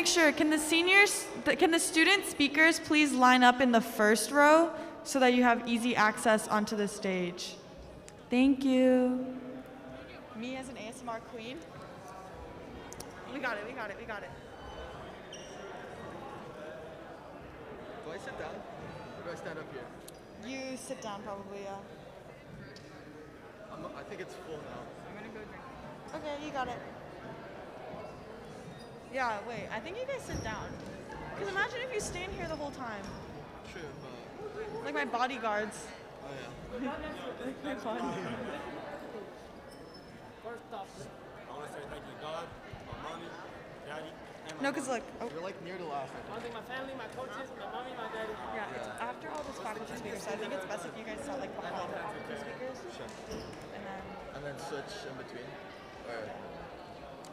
sure, can the student speakers please line up in the first row so that you have easy access onto the stage? Thank you. Me as an ASMR queen. We got it. Do I sit down or do I stand up here? You sit down probably, yeah. I think it's full now. I'm gonna go drink. Okay, you got it. Yeah, wait, I think you guys sit down. Because imagine if you stand here the whole time. True, but... Like my bodyguards. Oh yeah. Like my bodyguards. First off, I want to say thank you to God, my mommy, daddy, and my No, because look. Oh. You're like near the last. I want to thank my family, my coaches, my mommy, my daddy. Yeah, it's after all this faculty speakers, so I think it's best if you guys sat like behind the faculty speakers. Sure. And then switch in between. Or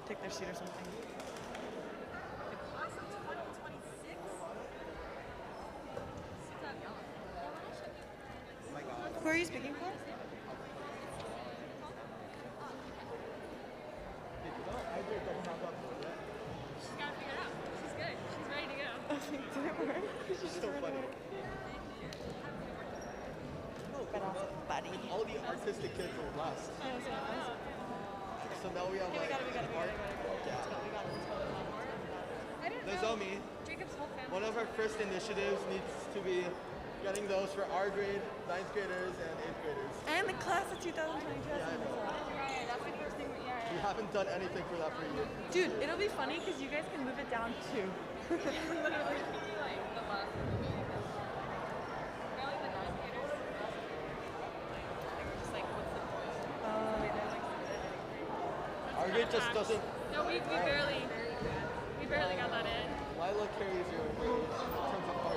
take their seat or something. Who are you speaking for? She's got to figure it out. She's good. She's ready to go. Did it work? She's so funny. Buddy. All the artistic kids are last. So now we have Okay, we got it. I didn't know. Nozomi, Jacob's whole family. one of our first initiatives needs to be getting those for our grade, 9th graders, and 8th graders. And the class of 2022. Right, that's the first thing. We haven't done anything for that for a year. Dude, it'll be funny because you guys can move it down too. Literally, like the last movie. Really, the 9th graders. Just like, what's the point? Our grade just doesn't. No, we barely got that in. Lila carries your grade in terms of art.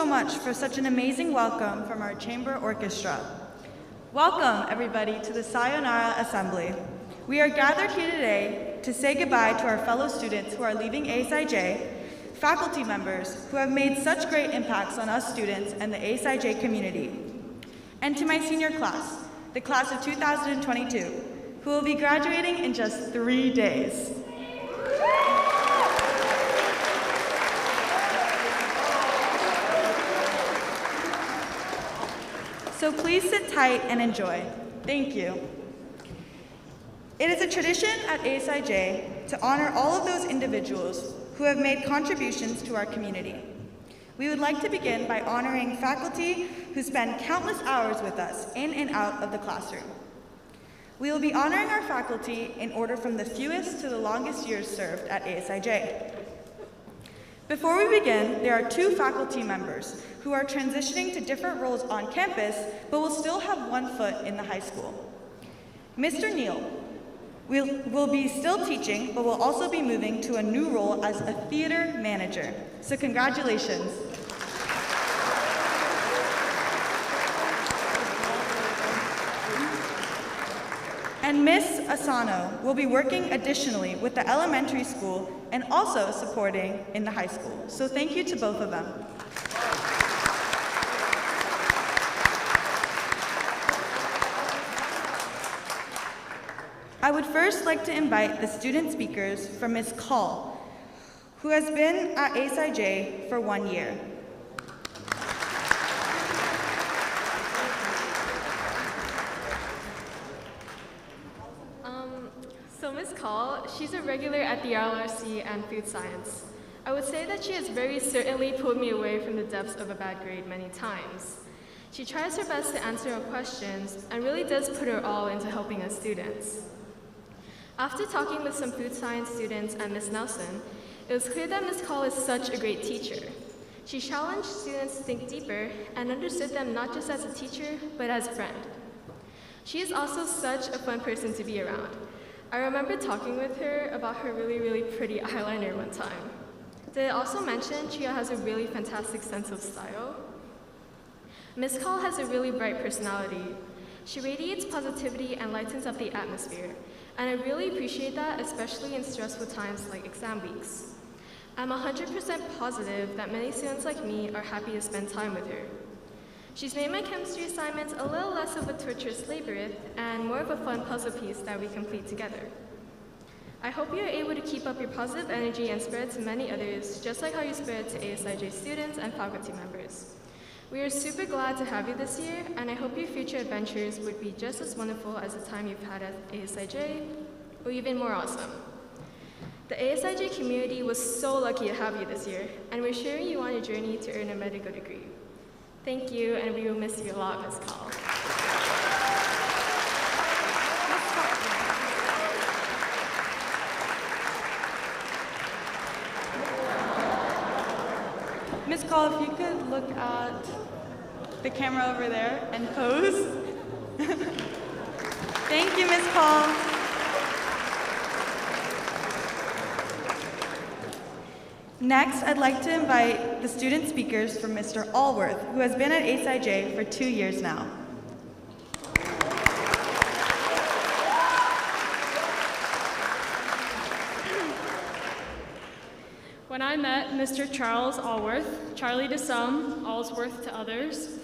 so much for such an amazing welcome from our chamber orchestra. Welcome, everybody, to the Sayonara Assembly. We are gathered here today to say goodbye to our fellow students who are leaving ASIJ, faculty members who have made such great impacts on us students and the ASIJ community, and to my senior class, the class of 2022, who will be graduating in just 3 days. So please sit tight and enjoy. Thank you. It is a tradition at ASIJ to honor all of those individuals who have made contributions to our community. We would like to begin by honoring faculty who spend countless hours with us in and out of the classroom. We will be honoring our faculty in order from the fewest to the longest years served at ASIJ. Before we begin, there are 2 faculty members who are transitioning to different roles on campus, but will still have 1 foot in the high school. Mr. Neal will be still teaching, but will also be moving to a new role as a theater manager. So congratulations. And Miss Asano will be working additionally with the elementary school and also supporting in the high school. So thank you to both of them. I would first like to invite the student speakers from Ms. Call, who has been at ASIJ for 1 year. So Ms. Call, she's a regular at the RLRC and food science. I would say that she has very certainly pulled me away from the depths of a bad grade many times. She tries her best to answer our questions and really does put her all into helping us students. After talking with some food science students and Ms. Nelson, it was clear that Ms. Call is such a great teacher. She challenged students to think deeper and understood them not just as a teacher, but as a friend. She is also such a fun person to be around. I remember talking with her about her really pretty eyeliner one time. Did I also mention she has a really fantastic sense of style? Ms. Call has a really bright personality. She radiates positivity and lightens up the atmosphere, and I really appreciate that, especially in stressful times like exam weeks. I'm 100% positive that many students like me are happy to spend time with her. She's made my chemistry assignments a little less of a torturous labyrinth and more of a fun puzzle piece that we complete together. I hope you're able to keep up your positive energy and spread it to many others, just like how you spread it to ASIJ students and faculty members. We are super glad to have you this year, and I hope your future adventures would be just as wonderful as the time you've had at ASIJ, or even more awesome. The ASIJ community was so lucky to have you this year, and we're cheering you on your journey to earn a medical degree. Thank you, and we will miss you a lot, Ms. Call. Ms. Call, if you could look at the camera over there and pose. Thank you, Ms. Call. Next, I'd like to invite the student speakers from Mr. Allworth, who has been at ASIJ for 2 years now. When I met Mr. Charles Allworth, Charlie to some, Allsworth to others,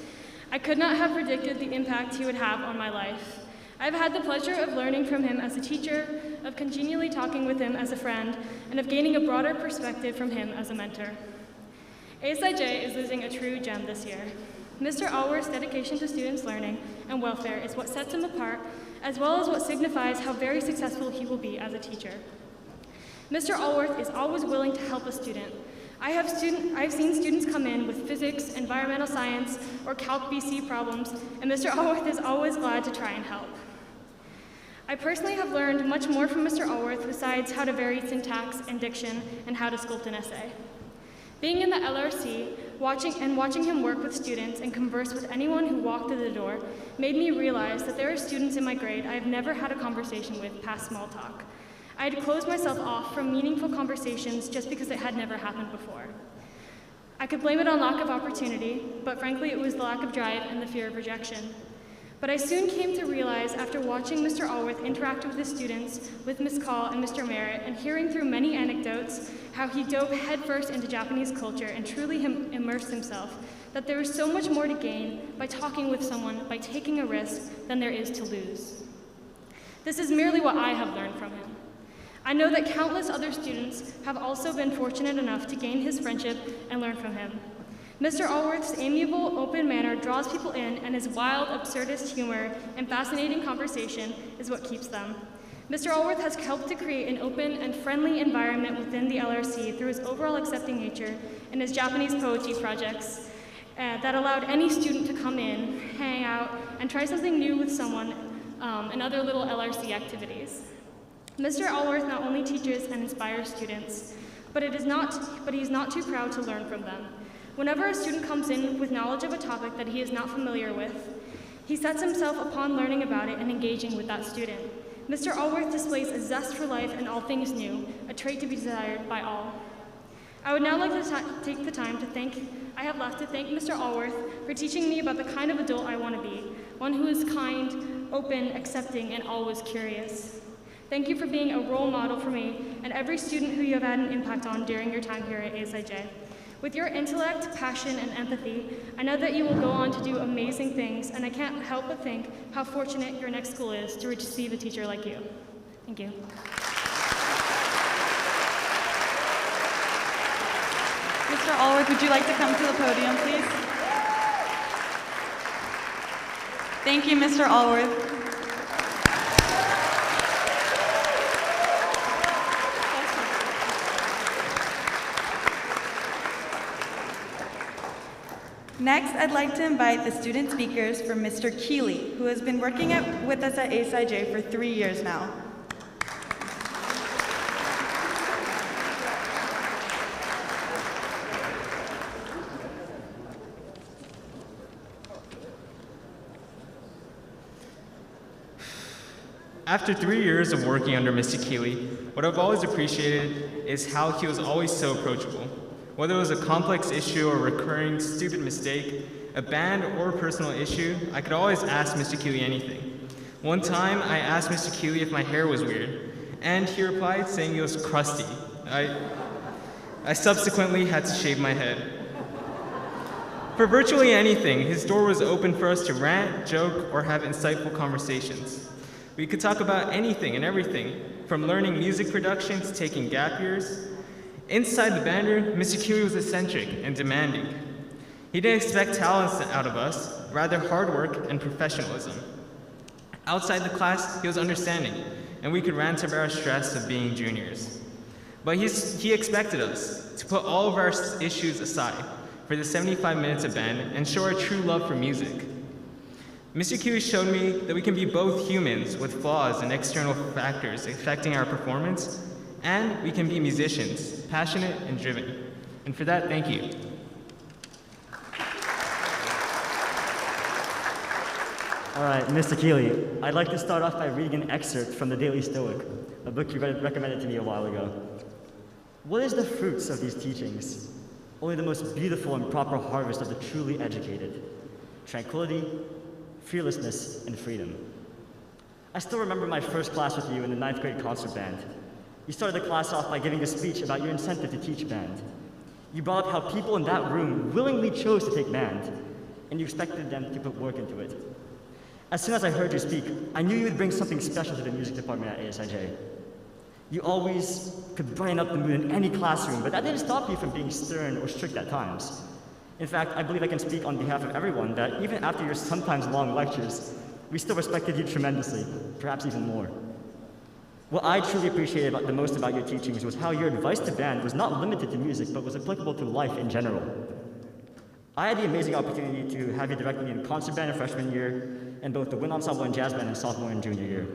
I could not have predicted the impact he would have on my life. I've had the pleasure of learning from him as a teacher, of continually talking with him as a friend, and of gaining a broader perspective from him as a mentor. ASIJ is losing a true gem this year. Mr. Allworth's dedication to students' learning and welfare is what sets him apart, as well as what signifies how very successful he will be as a teacher. Mr. Allworth is always willing to help a student. I've seen students come in with physics, environmental science, or Calc BC problems, and Mr. Allworth is always glad to try and help. I personally have learned much more from Mr. Allworth besides how to vary syntax and diction and how to sculpt an essay. Being in the LRC, watching him work with students and converse with anyone who walked through the door made me realize that there are students in my grade I have never had a conversation with past small talk. I had closed myself off from meaningful conversations just because it had never happened before. I could blame it on lack of opportunity, but frankly it was the lack of drive and the fear of rejection. But I soon came to realize after watching Mr. Allworth interact with his students, with Ms. Call and Mr. Merritt, and hearing through many anecdotes how he dove headfirst into Japanese culture and truly immersed himself, that there is so much more to gain by talking with someone, by taking a risk, than there is to lose. This is merely what I have learned from him. I know that countless other students have also been fortunate enough to gain his friendship and learn from him. Mr. Allworth's amiable, open manner draws people in, and his wild, absurdist humor and fascinating conversation is what keeps them. Mr. Allworth has helped to create an open and friendly environment within the LRC through his overall accepting nature and his Japanese poetry projects that allowed any student to come in, hang out, and try something new with someone and other little LRC activities. Mr. Allworth not only teaches and inspires students, but he is not too proud to learn from them. Whenever a student comes in with knowledge of a topic that he is not familiar with, he sets himself upon learning about it and engaging with that student. Mr. Allworth displays a zest for life and all things new, a trait to be desired by all. I would now like to take the time to thank Mr. Allworth for teaching me about the kind of adult I want to be, one who is kind, open, accepting, and always curious. Thank you for being a role model for me and every student who you have had an impact on during your time here at ASIJ. With your intellect, passion, and empathy, I know that you will go on to do amazing things, and I can't help but think how fortunate your next school is to receive a teacher like you. Thank you. Mr. Allworth, would you like to come to the podium, please? Thank you, Mr. Allworth. Next, I'd like to invite the student speakers from Mr. Keeley, who has been working with us at ASIJ for 3 years now. After 3 years of working under Mr. Keeley, what I've always appreciated is how he was always so approachable. Whether it was a complex issue or a recurring stupid mistake, a band or a personal issue, I could always ask Mr. Keeley anything. One time, I asked Mr. Keeley if my hair was weird, and he replied saying it was crusty. I subsequently had to shave my head. For virtually anything, his door was open for us to rant, joke, or have insightful conversations. We could talk about anything and everything, from learning music production to taking gap years. Inside the band room, Mr. Keeley was eccentric and demanding. He didn't expect talents out of us, rather hard work and professionalism. Outside the class, he was understanding, and we could rant about our stress of being juniors. But he expected us to put all of our issues aside for the 75 minutes of band and show our true love for music. Mr. Keeley showed me that we can be both humans with flaws and external factors affecting our performance, and we can be musicians, passionate and driven. And for that, thank you. All right, Mr. Keeley, I'd like to start off by reading an excerpt from The Daily Stoic, a book you recommended to me a while ago. What is the fruits of these teachings? Only the most beautiful and proper harvest of the truly educated. Tranquility, fearlessness, and freedom. I still remember my first class with you in the 9th grade concert band. You started the class off by giving a speech about your incentive to teach band. You brought up how people in that room willingly chose to take band, and you expected them to put work into it. As soon as I heard you speak, I knew you would bring something special to the music department at ASIJ. You always could brighten up the mood in any classroom, but that didn't stop you from being stern or strict at times. In fact, I believe I can speak on behalf of everyone that even after your sometimes long lectures, we still respected you tremendously, perhaps even more. What I truly appreciated the most about your teachings was how your advice to band was not limited to music, but was applicable to life in general. I had the amazing opportunity to have you direct me in concert band in freshman year, and both the wind ensemble and jazz band in sophomore and junior year.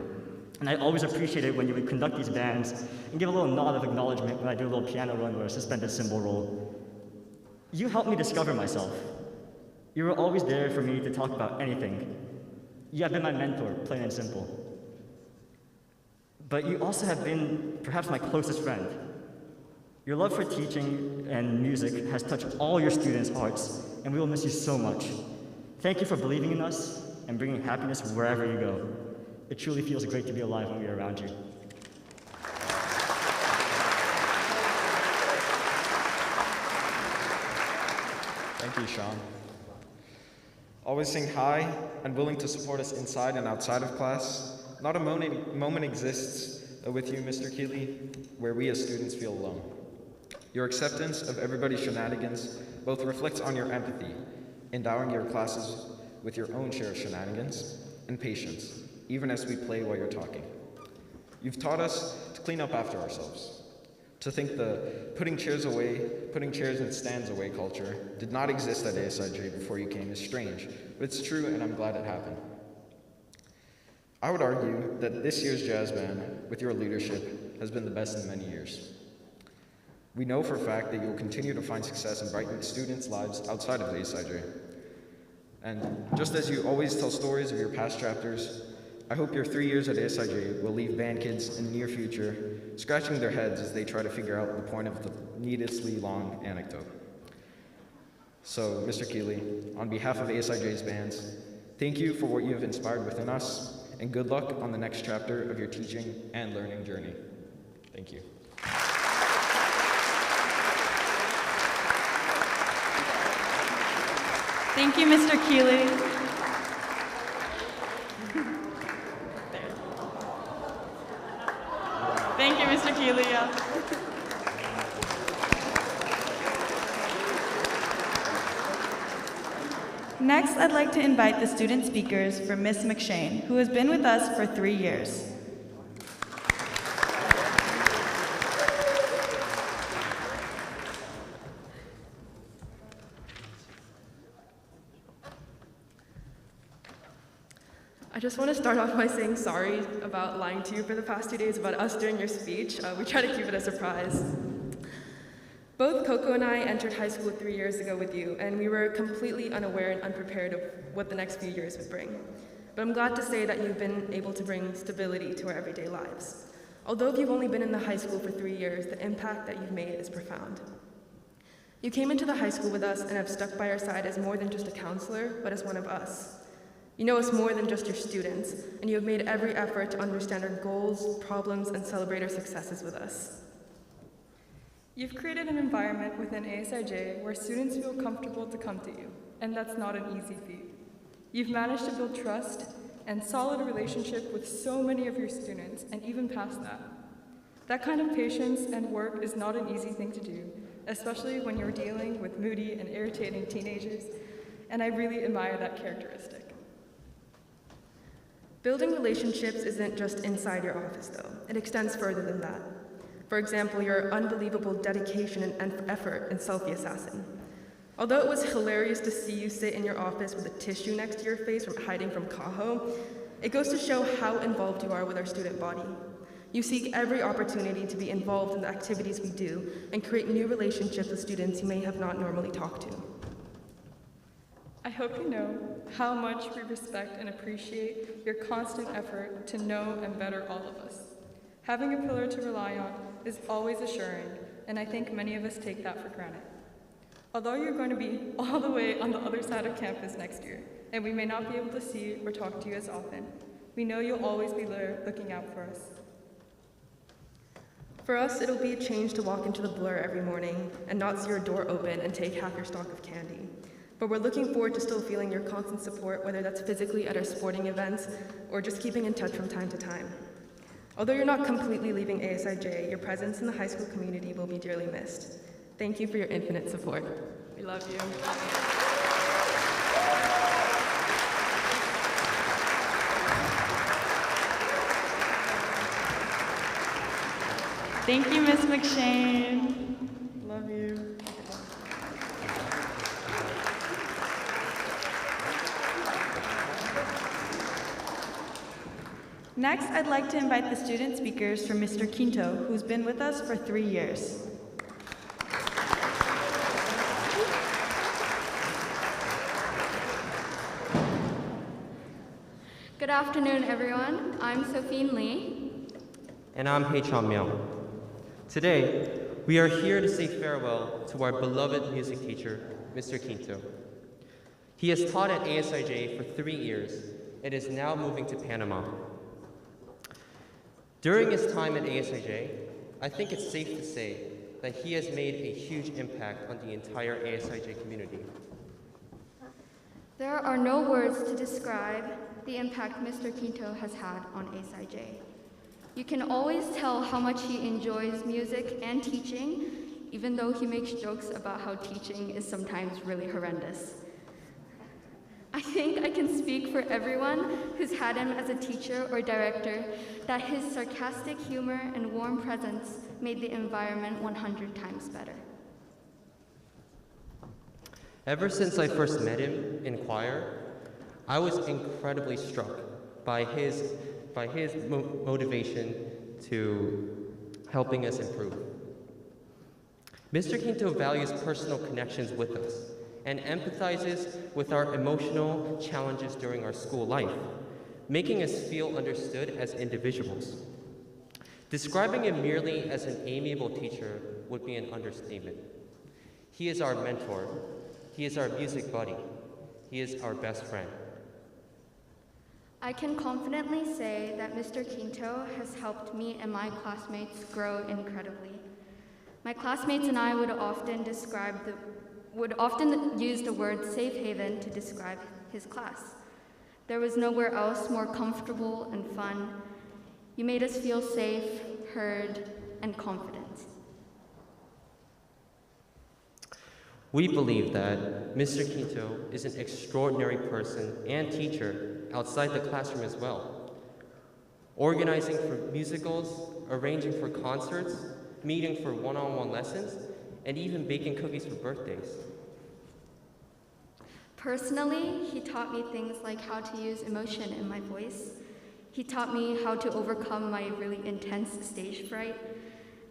And I always appreciated when you would conduct these bands and give a little nod of acknowledgement when I do a little piano run or a suspended cymbal roll. You helped me discover myself. You were always there for me to talk about anything. You have been my mentor, plain and simple. But you also have been perhaps my closest friend. Your love for teaching and music has touched all your students' hearts, and we will miss you so much. Thank you for believing in us and bringing happiness wherever you go. It truly feels great to be alive when we are around you. Thank you, Sean. Always saying hi and willing to support us inside and outside of class. Not a moment exists with you, Mr. Keeley, where we as students feel alone. Your acceptance of everybody's shenanigans both reflects on your empathy, endowing your classes with your own share of shenanigans, and patience, even as we play while you're talking. You've taught us to clean up after ourselves, to think the putting chairs and stands away culture did not exist at ASIJ before you came is strange, but it's true and I'm glad it happened. I would argue that this year's jazz band, with your leadership, has been the best in many years. We know for a fact that you will continue to find success in brightening students' lives outside of ASIJ. And just as you always tell stories of your past chapters, I hope your 3 years at ASIJ will leave band kids in the near future scratching their heads as they try to figure out the point of the needlessly long anecdote. So, Mr. Keeley, on behalf of ASIJ's bands, thank you for what you have inspired within us, and good luck on the next chapter of your teaching and learning journey. Thank you. Thank you, Mr. Keeley. Thank you, Mr. Keeley. Next, I'd like to invite the student speakers for Miss McShane, who has been with us for 3 years. I just want to start off by saying sorry about lying to you for the past 2 days about us during your speech. We try to keep it a surprise. Both Coco and I entered high school 3 years ago with you, and we were completely unaware and unprepared of what the next few years would bring. But I'm glad to say that you've been able to bring stability to our everyday lives. Although you've only been in the high school for 3 years, the impact that you've made is profound. You came into the high school with us and have stuck by our side as more than just a counselor, but as one of us. You know us more than just your students, and you have made every effort to understand our goals, problems, and celebrate our successes with us. You've created an environment within ASIJ where students feel comfortable to come to you, and that's not an easy feat. You've managed to build trust and solid relationship with so many of your students, and even past that. That kind of patience and work is not an easy thing to do, especially when you're dealing with moody and irritating teenagers, and I really admire that characteristic. Building relationships isn't just inside your office, though. It extends further than that. For example, your unbelievable dedication and effort in Selfie Assassin. Although it was hilarious to see you sit in your office with a tissue next to your face from hiding from Kaho, it goes to show how involved you are with our student body. You seek every opportunity to be involved in the activities we do and create new relationships with students you may have not normally talked to. I hope you know how much we respect and appreciate your constant effort to know and better all of us. Having a pillar to rely on is always assuring, and I think many of us take that for granted. Although you're going to be all the way on the other side of campus next year, and we may not be able to see or talk to you as often, we know you'll always be there looking out for us. For us, it'll be a change to walk into the Blur every morning and not see your door open and take half your stock of candy. But we're looking forward to still feeling your constant support, whether that's physically at our sporting events or just keeping in touch from time to time. Although you're not completely leaving ASIJ, your presence in the high school community will be dearly missed. Thank you for your infinite support. We love you. Thank you, Ms. McShane. Love you. Next, I'd like to invite the student speakers for Mr. Quinto, who's been with us for 3 years. Good afternoon, everyone. I'm Sophine Lee. And I'm Hei-Chan Miao. Today, we are here to say farewell to our beloved music teacher, Mr. Quinto. He has taught at ASIJ for 3 years and is now moving to Panama. During his time at ASIJ, I think it's safe to say that he has made a huge impact on the entire ASIJ community. There are no words to describe the impact Mr. Quinto has had on ASIJ. You can always tell how much he enjoys music and teaching, even though he makes jokes about how teaching is sometimes really horrendous. I think I can speak for everyone who's had him as a teacher or director that his sarcastic humor and warm presence made the environment 100 times better. Ever since I first met him in choir, I was incredibly struck by his motivation to helping us improve. Mr. Quinto values personal connections with us and empathizes with our emotional challenges during our school life, making us feel understood as individuals. Describing him merely as an amiable teacher would be an understatement. He is our mentor. He is our music buddy. He is our best friend. I can confidently say that Mr. Quinto has helped me and my classmates grow incredibly. My classmates and I would often use the word safe haven to describe his class. There was nowhere else more comfortable and fun. You made us feel safe, heard, and confident. We believe that Mr. Quinto is an extraordinary person and teacher outside the classroom as well, organizing for musicals, arranging for concerts, meeting for one-on-one lessons, and even baking cookies for birthdays. Personally, he taught me things like how to use emotion in my voice. He taught me how to overcome my really intense stage fright.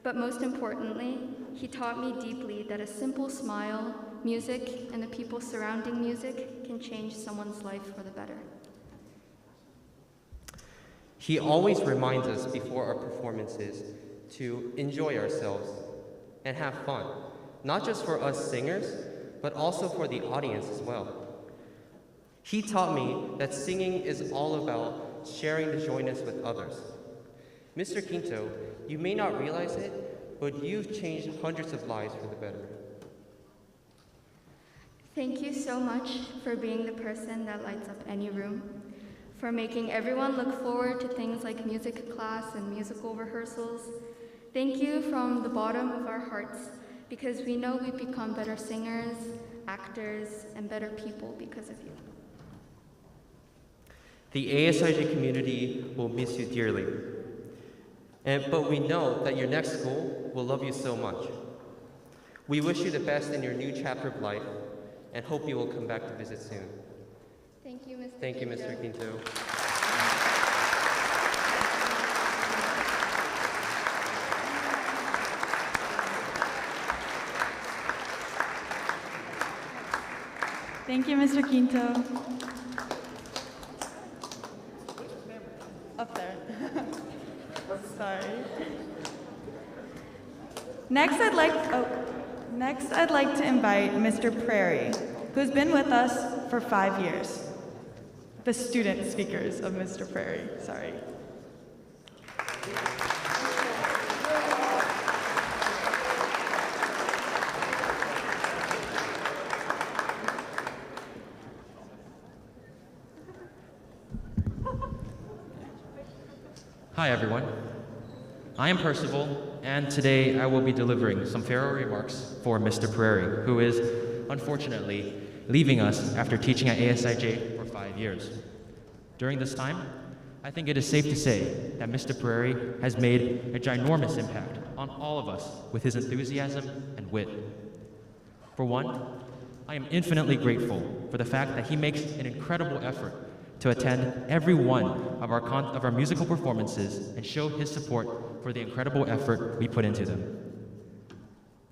But most importantly, he taught me deeply that a simple smile, music, and the people surrounding music can change someone's life for the better. He always reminds us before our performances to enjoy ourselves and have fun, not just for us singers, but also for the audience as well. He taught me that singing is all about sharing the joyness with others. Mr. Quinto, you may not realize it, but you've changed hundreds of lives for the better. Thank you so much for being the person that lights up any room, for making everyone look forward to things like music class and musical rehearsals. Thank you from the bottom of our hearts, because we know we've become better singers, actors, and better people because of you. The ASIJ community will miss you dearly, but we know that your next school will love you so much. We wish you the best in your new chapter of life and hope you will come back to visit soon. Thank you, Mr. Thank you, Mr. Quinto. Thank you, Mr. Quinto. Up there. Sorry. Next, I'd like to invite Mr. Prairie, who's been with us for 5 years. The student speakers of Mr. Prairie, sorry. Hi everyone, I am Percival, and today I will be delivering some farewell remarks for Mr. Prairie, who is, unfortunately, leaving us after teaching at ASIJ for 5 years. During this time, I think it is safe to say that Mr. Prairie has made a ginormous impact on all of us with his enthusiasm and wit. For one, I am infinitely grateful for the fact that he makes an incredible effort to attend every one of our musical performances and show his support for the incredible effort we put into them.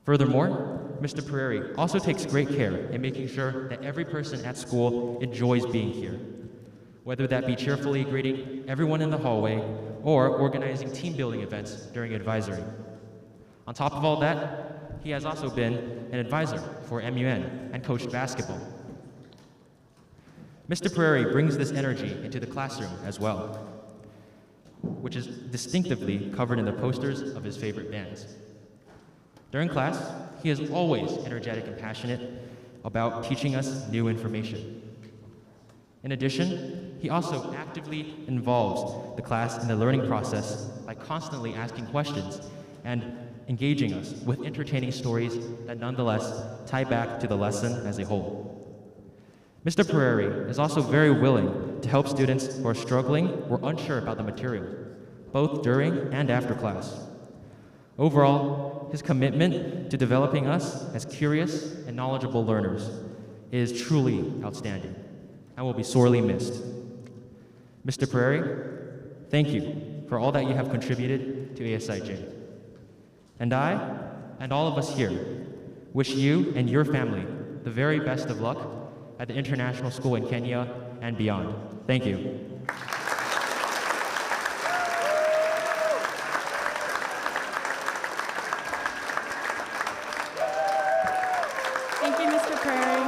Furthermore, Mr. Prairie also takes great care in making sure that every person at school enjoys being here, whether that be cheerfully greeting everyone in the hallway or organizing team building events during advisory. On top of all that, he has also been an advisor for MUN and coached basketball. Mr. Prairie brings this energy into the classroom as well, which is distinctively covered in the posters of his favorite bands. During class, he is always energetic and passionate about teaching us new information. In addition, he also actively involves the class in the learning process by constantly asking questions and engaging us with entertaining stories that nonetheless tie back to the lesson as a whole. Mr. Prairie is also very willing to help students who are struggling or unsure about the material, both during and after class. Overall, his commitment to developing us as curious and knowledgeable learners is truly outstanding and will be sorely missed. Mr. Prairie, thank you for all that you have contributed to ASIJ. And I, and all of us here, wish you and your family the very best of luck at the International School in Kenya and beyond. Thank you. Thank you, Mr. Prairie.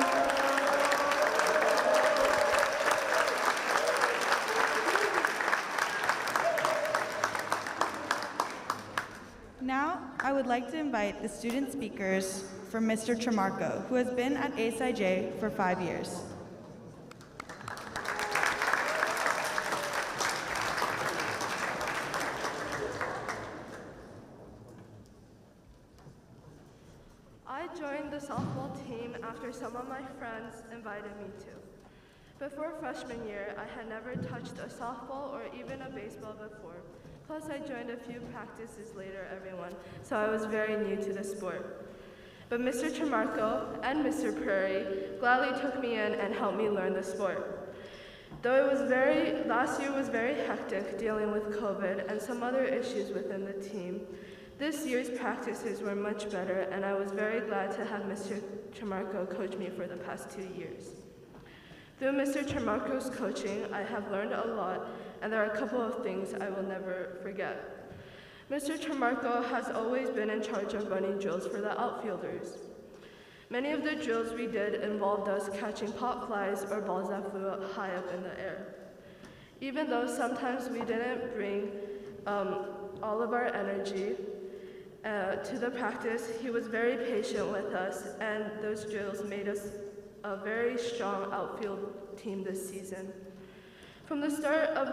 Now, I would like to invite the student speakers from Mr. Tremarco, who has been at ASIJ for 5 years. I joined the softball team after some of my friends invited me to. Before freshman year, I had never touched a softball or even a baseball before. Plus, I joined a few practices later, everyone, so I was very new to the sport. But Mr. Tremarco and Mr. Prairie gladly took me in and helped me learn the sport. Though last year was very hectic dealing with COVID and some other issues within the team, this year's practices were much better, and I was very glad to have Mr. Tremarco coach me for the past 2 years. Through Mr. Tremarco's coaching, I have learned a lot, and there are a couple of things I will never forget. Mr. Tremarco has always been in charge of running drills for the outfielders. Many of the drills we did involved us catching pop flies or balls that flew up high up in the air. Even though sometimes we didn't bring all of our energy to the practice, he was very patient with us, and those drills made us a very strong outfield team this season. From the start of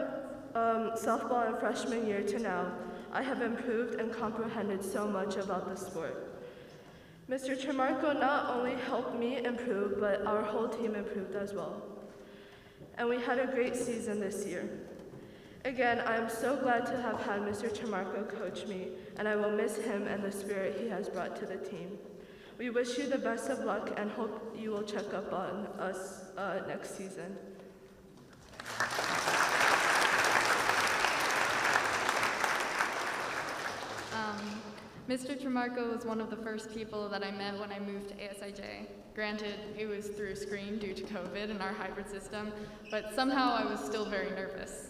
softball in freshman year to now, I have improved and comprehended so much about the sport. Mr. Tremarco not only helped me improve, but our whole team improved as well. And we had a great season this year. Again, I am so glad to have had Mr. Tremarco coach me, and I will miss him and the spirit he has brought to the team. We wish you the best of luck and hope you will check up on us next season. Mr. Tremarco was one of the first people that I met when I moved to ASIJ. Granted, it was through a screen due to COVID and our hybrid system, but somehow I was still very nervous.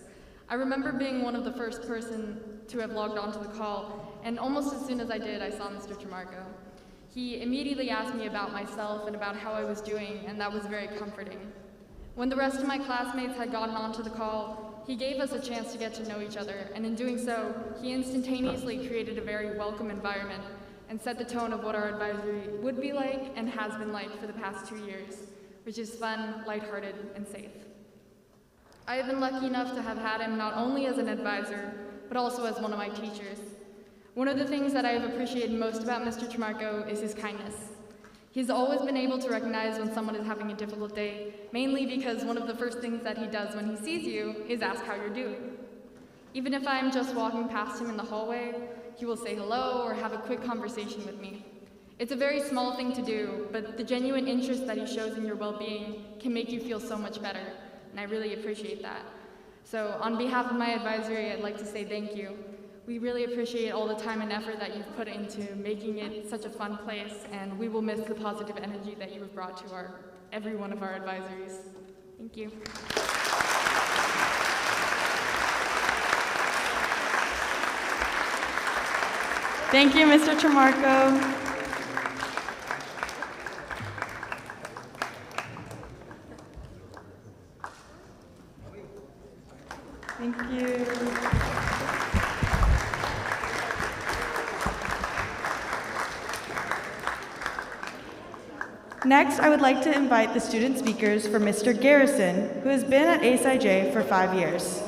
I remember being one of the first person to have logged onto the call, and almost as soon as I did, I saw Mr. Tremarco. He immediately asked me about myself and about how I was doing, and that was very comforting. When the rest of my classmates had gotten onto the call, he gave us a chance to get to know each other, and in doing so, he instantaneously created a very welcome environment and set the tone of what our advisory would be like and has been like for the past 2 years, which is fun, lighthearted, and safe. I have been lucky enough to have had him not only as an advisor, but also as one of my teachers. One of the things that I have appreciated most about Mr. Tremarco is his kindness. He's always been able to recognize when someone is having a difficult day, mainly because one of the first things that he does when he sees you is ask how you're doing. Even if I'm just walking past him in the hallway, he will say hello or have a quick conversation with me. It's a very small thing to do, but the genuine interest that he shows in your well-being can make you feel so much better, and I really appreciate that. So on behalf of my advisory, I'd like to say thank you. We really appreciate all the time and effort that you've put into making it such a fun place, and we will miss the positive energy that you have brought to every one of our advisories. Thank you. Thank you, Mr. Tremarco. Thank you. Next, I would like to invite the student speakers for Mr. Garrison, who has been at ASIJ for 5 years.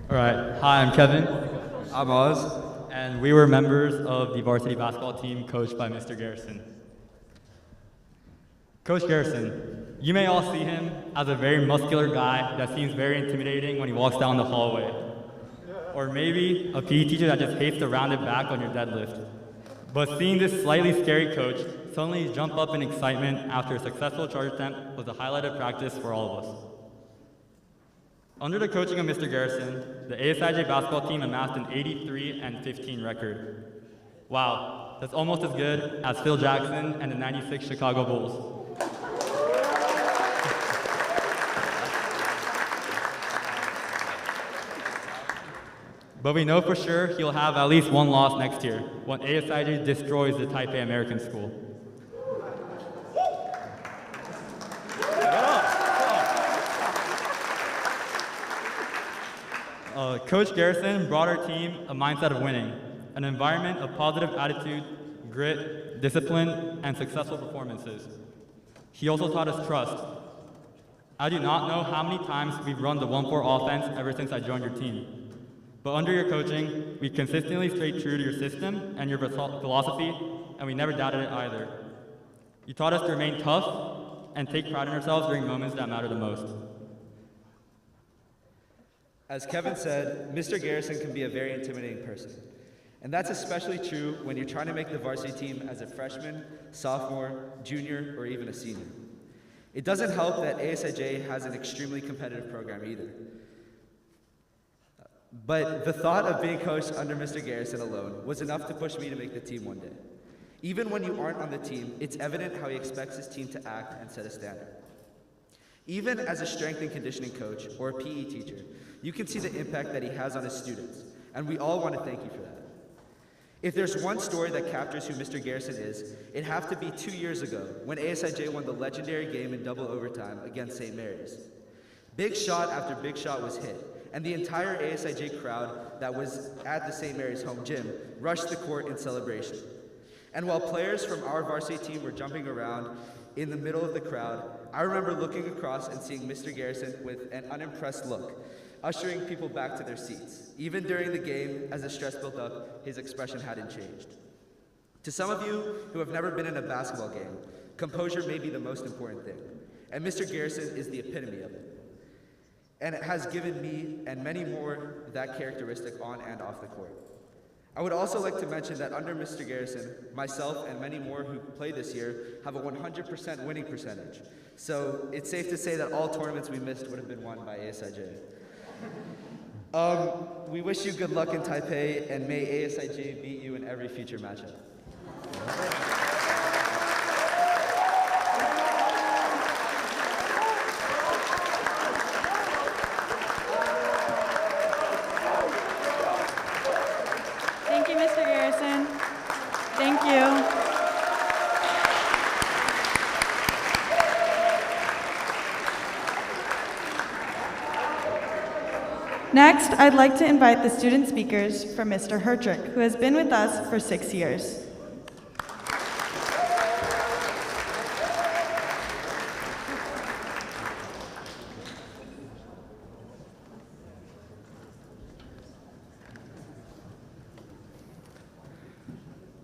All right, hi, I'm Kevin. I'm Oz, and we were members of the varsity basketball team coached by Mr. Garrison. Coach Garrison, you may all see him as a very muscular guy that seems very intimidating when he walks down the hallway. Or maybe a PE teacher that just hates to round it back on your deadlift. But seeing this slightly scary coach suddenly jump up in excitement after a successful charge attempt was a highlight of practice for all of us. Under the coaching of Mr. Garrison, the ASIJ basketball team amassed an 83-15 record. Wow, that's almost as good as Phil Jackson and the '96 Chicago Bulls. But we know for sure he'll have at least one loss next year when ASIJ destroys the Taipei American School. Coach Garrison brought our team a mindset of winning, an environment of positive attitude, grit, discipline, and successful performances. He also taught us trust. I do not know how many times we've run the 1-4 offense ever since I joined your team. But under your coaching, we consistently stayed true to your system and your philosophy, and we never doubted it either. You taught us to remain tough and take pride in ourselves during moments that matter the most. As Kevin said, Mr. Garrison can be a very intimidating person. And that's especially true when you're trying to make the varsity team as a freshman, sophomore, junior, or even a senior. It doesn't help that ASIJ has an extremely competitive program either. But the thought of being coached under Mr. Garrison alone was enough to push me to make the team one day. Even when you aren't on the team, it's evident how he expects his team to act and set a standard. Even as a strength and conditioning coach or a PE teacher, you can see the impact that he has on his students, and we all want to thank you for that. If there's one story that captures who Mr. Garrison is, it'd have to be 2 years ago when ASIJ won the legendary game in double overtime against St. Mary's. Big shot after big shot was hit, and the entire ASIJ crowd that was at the St. Mary's home gym rushed the court in celebration. And while players from our varsity team were jumping around in the middle of the crowd, I remember looking across and seeing Mr. Garrison with an unimpressed look, ushering people back to their seats. Even during the game, as the stress built up, his expression hadn't changed. To some of you who have never been in a basketball game, composure may be the most important thing, and Mr. Garrison is the epitome of it. And it has given me and many more that characteristic on and off the court. I would also like to mention that under Mr. Garrison, myself and many more who played this year have a 100% winning percentage. So it's safe to say that all tournaments we missed would have been won by ASIJ. We wish you good luck in Taipei, and may ASIJ beat you in every future matchup. Thank you, Mr. Garrison. Thank you. Next, I'd like to invite the student speakers for Mr. Hertrick, who has been with us for 6 years.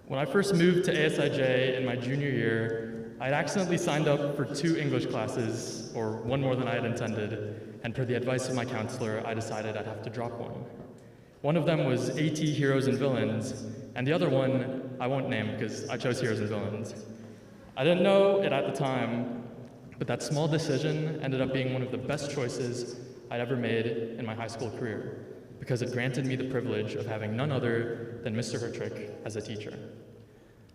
When I first moved to ASIJ in my junior year, I'd accidentally signed up for 2 English classes, or one more than I had intended, and per the advice of my counselor, I decided I'd have to drop one. One of them was AT Heroes and Villains, and the other one I won't name because I chose Heroes and Villains. I didn't know it at the time, but that small decision ended up being one of the best choices I'd ever made in my high school career, because it granted me the privilege of having none other than Mr. Hertrick as a teacher.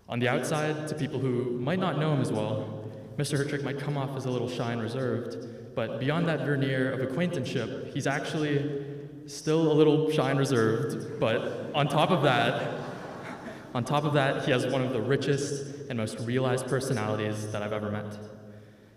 On the outside, to people who might not know him as well, Mr. Hertrick might come off as a little shy and reserved, but beyond that veneer of acquaintanceship, he's actually still a little shy and reserved, but on top of that, he has one of the richest and most realized personalities that I've ever met.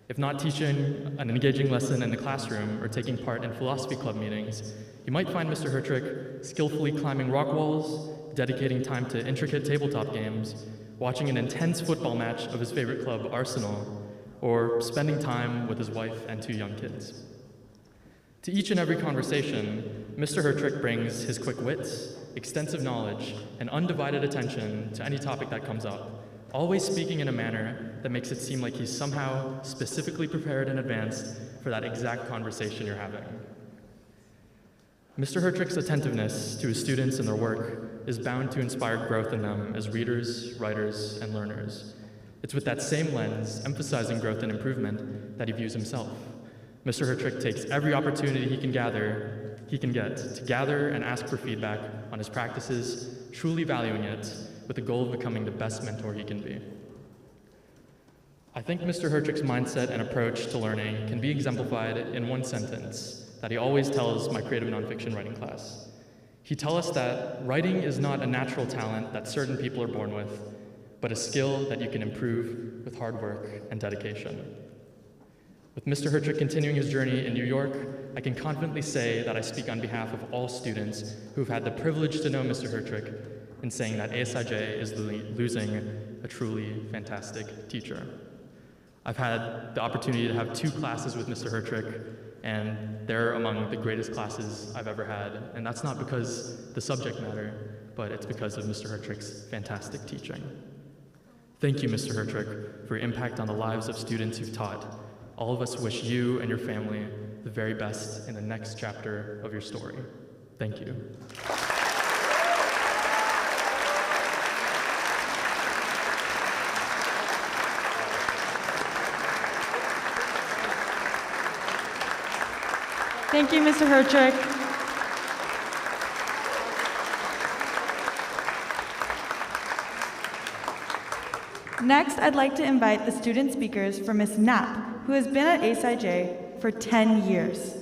If not teaching an engaging lesson in the classroom or taking part in philosophy club meetings, you might find Mr. Hertrick skillfully climbing rock walls, dedicating time to intricate tabletop games, watching an intense football match of his favorite club, Arsenal, or spending time with his wife and 2 young kids. To each and every conversation, Mr. Hertrick brings his quick wits, extensive knowledge, and undivided attention to any topic that comes up, always speaking in a manner that makes it seem like he's somehow specifically prepared in advance for that exact conversation you're having. Mr. Hertrick's attentiveness to his students and their work is bound to inspire growth in them as readers, writers, and learners. It's with that same lens, emphasizing growth and improvement, that he views himself. Mr. Hertrick takes every opportunity he can get to gather and ask for feedback on his practices, truly valuing it with the goal of becoming the best mentor he can be. I think Mr. Hertrick's mindset and approach to learning can be exemplified in one sentence that he always tells my creative nonfiction writing class. He tells us that writing is not a natural talent that certain people are born with, but a skill that you can improve with hard work and dedication. With Mr. Hertrick continuing his journey in New York, I can confidently say that I speak on behalf of all students who've had the privilege to know Mr. Hertrick in saying that ASIJ is losing a truly fantastic teacher. I've had the opportunity to have 2 classes with Mr. Hertrick, and they're among the greatest classes I've ever had. And that's not because the subject matter, but it's because of Mr. Hertrick's fantastic teaching. Thank you, Mr. Hertrick, for your impact on the lives of students you've taught. All of us wish you and your family the very best in the next chapter of your story. Thank you. Thank you, Mr. Hertrick. Next, I'd like to invite the student speakers for Ms. Knapp, who has been at ASIJ for 10 years.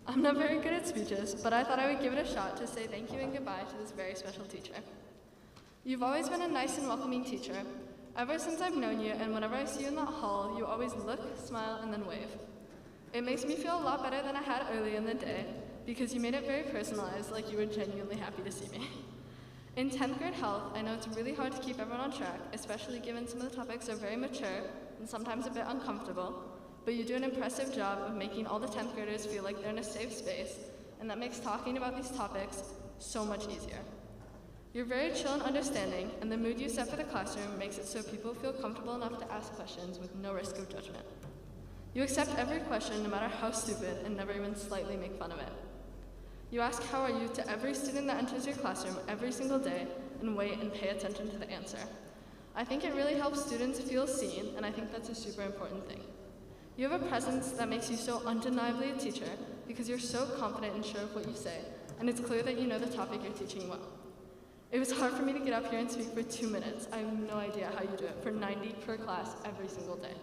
I'm not very good at speeches, but I thought I would give it a shot to say thank you and goodbye to this very special teacher. You've always been a nice and welcoming teacher. Ever since I've known you, and whenever I see you in that hall, you always look, smile, and then wave. It makes me feel a lot better than I had earlier in the day, because you made it very personalized, like you were genuinely happy to see me. In 10th grade health, I know it's really hard to keep everyone on track, especially given some of the topics are very mature and sometimes a bit uncomfortable, but you do an impressive job of making all the 10th graders feel like they're in a safe space, and that makes talking about these topics so much easier. You're very chill and understanding, and the mood you set for the classroom makes it so people feel comfortable enough to ask questions with no risk of judgment. You accept every question, no matter how stupid, and never even slightly make fun of it. You ask how are you to every student that enters your classroom every single day, and wait and pay attention to the answer. I think it really helps students feel seen, and I think that's a super important thing. You have a presence that makes you so undeniably a teacher because you're so confident and sure of what you say, and it's clear that you know the topic you're teaching well. It was hard for me to get up here and speak for 2 minutes. I have no idea how you do it for 90 per class every single day.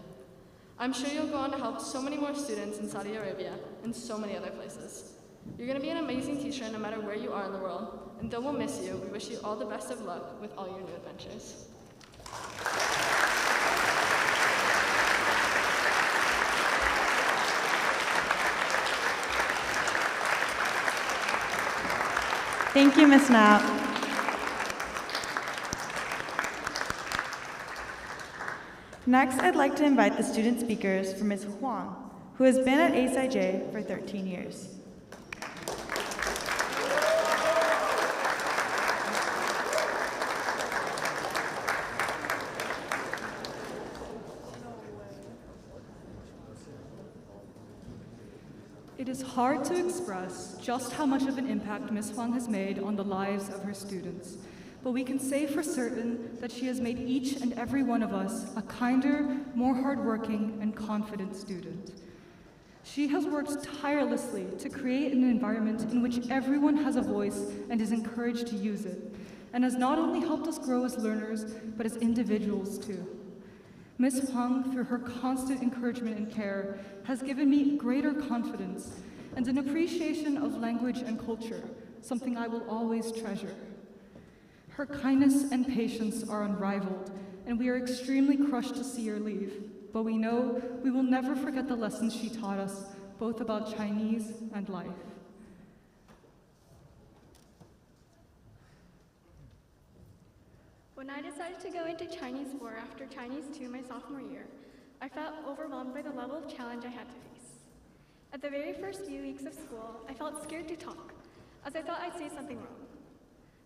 I'm sure you'll go on to help so many more students in Saudi Arabia and so many other places. You're going to be an amazing teacher no matter where you are in the world, and though we'll miss you, we wish you all the best of luck with all your new adventures. Thank you, Ms. Knapp. Next, I'd like to invite the student speakers for Ms. Huang, who has been at ASIJ for 13 years. It is hard to express just how much of an impact Ms. Huang has made on the lives of her students, but we can say for certain that she has made each and every one of us a kinder, more hardworking, and confident student. She has worked tirelessly to create an environment in which everyone has a voice and is encouraged to use it, and has not only helped us grow as learners, but as individuals too. Ms. Huang, through her constant encouragement and care, has given me greater confidence and an appreciation of language and culture, something I will always treasure. Her kindness and patience are unrivaled, and we are extremely crushed to see her leave, but we know we will never forget the lessons she taught us, both about Chinese and life. When I decided to go into Chinese 4 after Chinese 2 my sophomore year, I felt overwhelmed by the level of challenge I had to face. At the very first few weeks of school, I felt scared to talk, as I thought I'd say something wrong.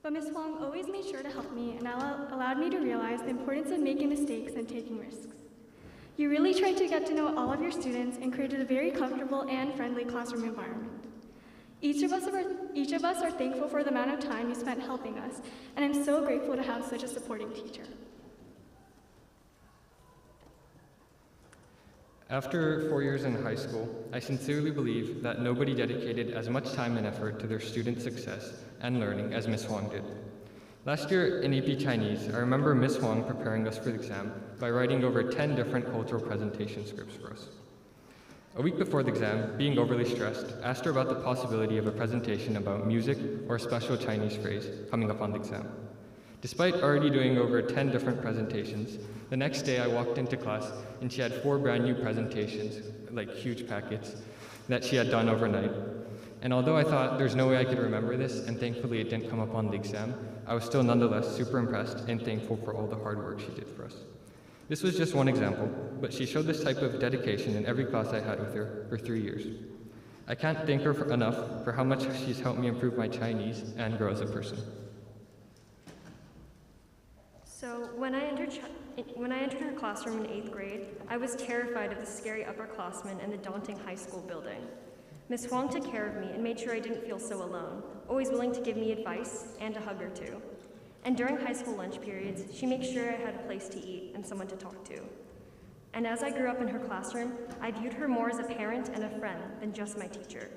But Ms. Huang always made sure to help me and allowed me to realize the importance of making mistakes and taking risks. You really tried to get to know all of your students and created a very comfortable and friendly classroom environment. Each of us are thankful for the amount of time you spent helping us, and I'm so grateful to have such a supporting teacher. After 4 years in high school, I sincerely believe that nobody dedicated as much time and effort to their student success and learning as Ms. Huang did. Last year in AP Chinese, I remember Ms. Huang preparing us for the exam by writing over 10 different cultural presentation scripts for us. A week before the exam, being overly stressed, asked her about the possibility of a presentation about music or a special Chinese phrase coming up on the exam. Despite already doing over 10 different presentations, the next day I walked into class and she had 4 brand new presentations, like huge packets, that she had done overnight. And although I thought there's no way I could remember this, and thankfully it didn't come up on the exam, I was still nonetheless super impressed and thankful for all the hard work she did for us. This was just one example, but she showed this type of dedication in every class I had with her for 3 years. I can't thank her enough for how much she's helped me improve my Chinese and grow as a person. So when I entered her classroom in 8th grade, I was terrified of the scary upperclassmen and the daunting high school building. Ms. Huang took care of me and made sure I didn't feel so alone, always willing to give me advice and a hug or two. And during high school lunch periods, she made sure I had a place to eat and someone to talk to. And as I grew up in her classroom, I viewed her more as a parent and a friend than just my teacher.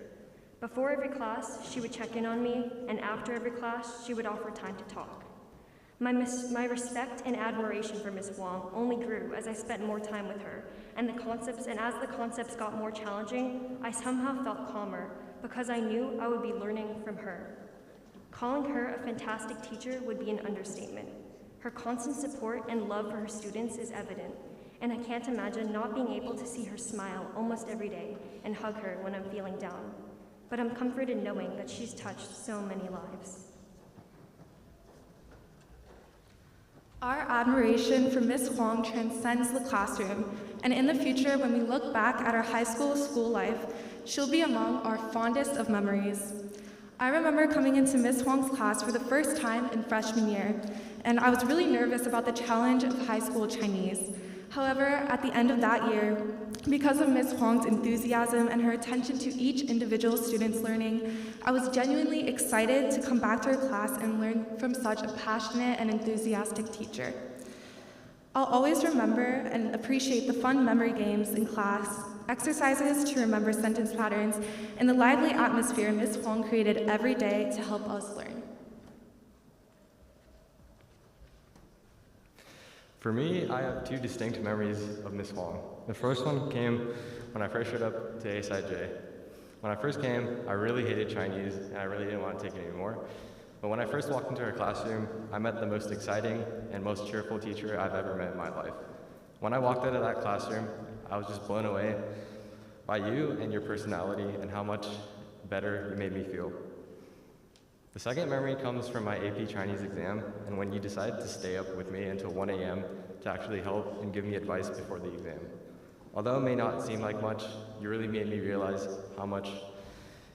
Before every class, she would check in on me, and after every class, she would offer time to talk. My respect and admiration for Ms. Huang only grew as I spent more time with her, and as the concepts got more challenging, I somehow felt calmer because I knew I would be learning from her. Calling her a fantastic teacher would be an understatement. Her constant support and love for her students is evident, and I can't imagine not being able to see her smile almost every day and hug her when I'm feeling down. But I'm comforted knowing that she's touched so many lives. Our admiration for Ms. Huang transcends the classroom, and in the future, when we look back at our high school life, she'll be among our fondest of memories. I remember coming into Ms. Huang's class for the first time in freshman year, and I was really nervous about the challenge of high school Chinese. However, at the end of that year, because of Ms. Huang's enthusiasm and her attention to each individual student's learning, I was genuinely excited to come back to her class and learn from such a passionate and enthusiastic teacher. I'll always remember and appreciate the fun memory games in class, exercises to remember sentence patterns, and the lively atmosphere Ms. Huang created every day to help us learn. For me, I have 2 distinct memories of Ms. Huang. The first one came when I first showed up to ASIJ. When I first came, I really hated Chinese, and I really didn't want to take it anymore. But when I first walked into her classroom, I met the most exciting and most cheerful teacher I've ever met in my life. When I walked out of that classroom, I was just blown away by you and your personality and how much better you made me feel. The second memory comes from my AP Chinese exam, and when you decided to stay up with me until 1 a.m. to actually help and give me advice before the exam. Although it may not seem like much, you really made me realize how much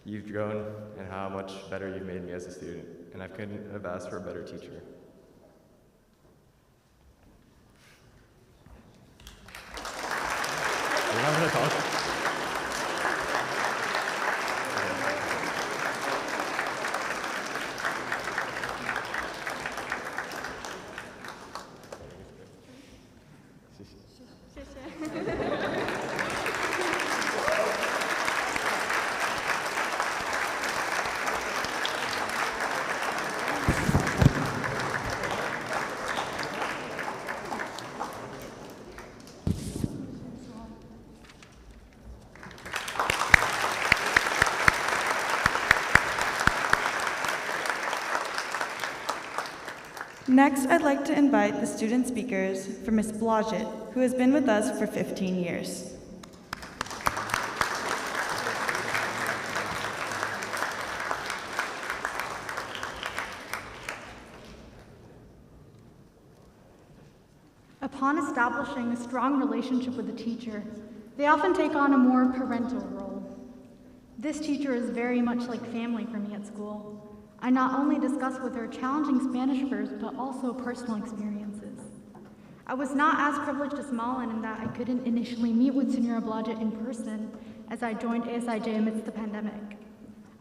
you've grown and how much better you've made me as a student, and I couldn't have asked for a better teacher. You're not gonna talk? Next, I'd like to invite the student speakers for Ms. Blodgett, who has been with us for 15 years. Upon establishing a strong relationship with a teacher, they often take on a more parental role. This teacher is very much like family for me at school. I not only discuss with her challenging Spanish verbs, but also personal experiences. I was not as privileged as Malin in that I couldn't initially meet with Senora Blodgett in person as I joined ASIJ amidst the pandemic.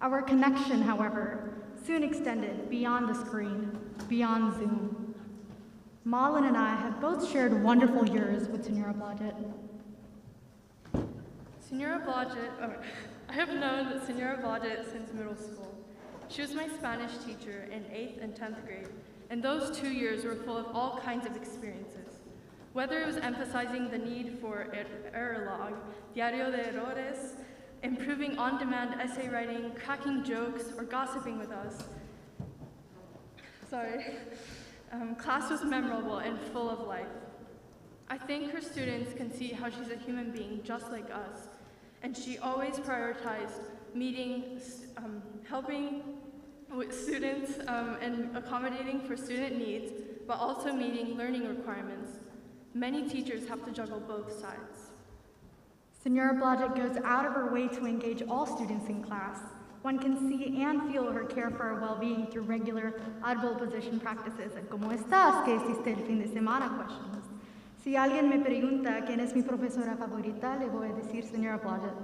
Our connection, however, soon extended beyond the screen, beyond Zoom. Malin and I have both shared wonderful years with Senora Blodgett. Senora Blodgett, I have known Senora Blodgett since middle school. She was my Spanish teacher in 8th and 10th grade, and those 2 years were full of all kinds of experiences. Whether it was emphasizing the need for error log, diario de errores, improving on-demand essay writing, cracking jokes, or gossiping with us. Class was memorable and full of life. I think her students can see how she's a human being just like us, and she always prioritized meeting, helping with students and accommodating for student needs, but also meeting learning requirements. Many teachers have to juggle both sides. Senora Blodgett goes out of her way to engage all students in class. One can see and feel her care for our well-being through regular audible position practices and ¿Cómo estás? ¿Qué hiciste el fin de semana? Questions. Si alguien me pregunta quién es mi profesora favorita, le voy a decir Senora Blodgett.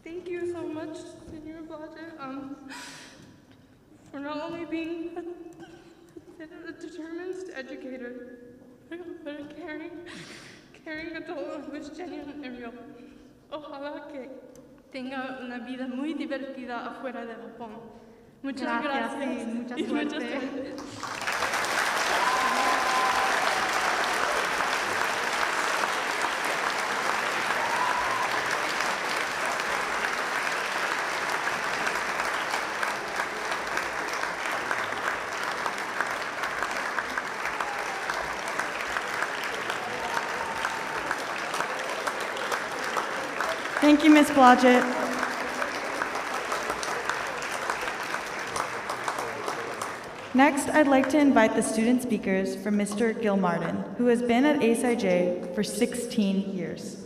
Thank you so much, Senora Blodgett, for not only being a determined educator, but a caring adult who is genuine and real. Ojalá que tenga una vida muy divertida afuera de Japón. Muchas gracias. Y mucha y mucha suerte. suerte. Thank you, Ms. Blodgett. Next, I'd like to invite the student speakers for Mr. Gilmartin, who has been at ASIJ for 16 years.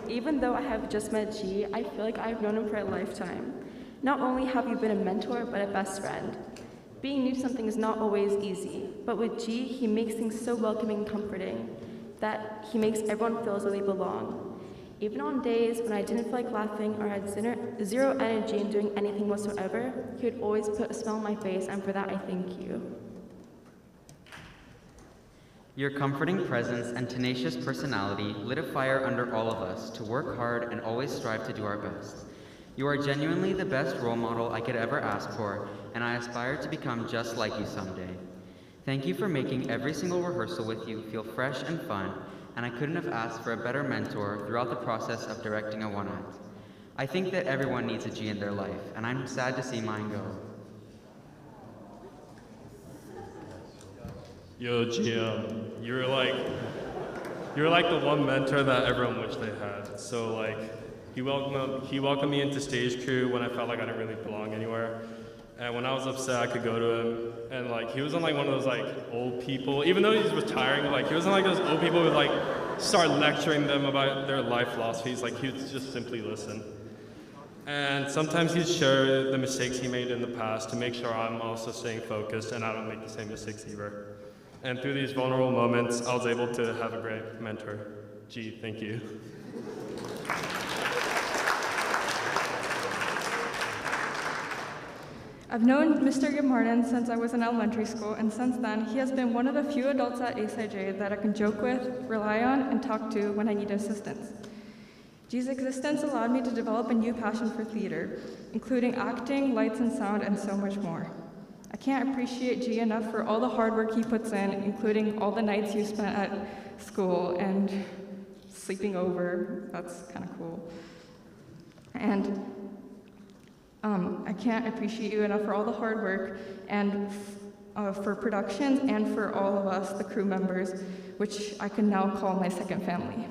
Even though I have just met G, I feel like I've known him for a lifetime. Not only have you been a mentor, but a best friend. Being new to something is not always easy, but with G, he makes things so welcoming and comforting that he makes everyone feel as though they belong. Even on days when I didn't feel like laughing or had zero energy in doing anything whatsoever, he would always put a smile on my face, and for that I thank you. Your comforting presence and tenacious personality lit a fire under all of us to work hard and always strive to do our best. You are genuinely the best role model I could ever ask for, and I aspire to become just like you someday. Thank you for making every single rehearsal with you feel fresh and fun, and I couldn't have asked for a better mentor throughout the process of directing a one-act. I think that everyone needs a G in their life, and I'm sad to see mine go. Yo, GM, you're like the one mentor that everyone wished they had. So like, he welcomed me into stage crew when I felt like I didn't really belong anywhere. And when I was upset, I could go to him. And like, he wasn't like one of those like old people, even though he's retiring, like he wasn't like those old people who like start lecturing them about their life philosophies. Like he would just simply listen. And sometimes he'd share the mistakes he made in the past to make sure I'm also staying focused and I don't make the same mistakes either. And through these vulnerable moments, I was able to have a great mentor. G, thank you. I've known Mr. Gilmartin since I was in elementary school, and since then, he has been one of the few adults at ASIJ that I can joke with, rely on, and talk to when I need assistance. G's existence allowed me to develop a new passion for theater, including acting, lights and sound, and so much more. I can't appreciate G enough for all the hard work he puts in, including all the nights you spent at school and sleeping over. That's kind of cool. And I can't appreciate you enough for all the hard work and for productions and for all of us, the crew members, which I can now call my second family.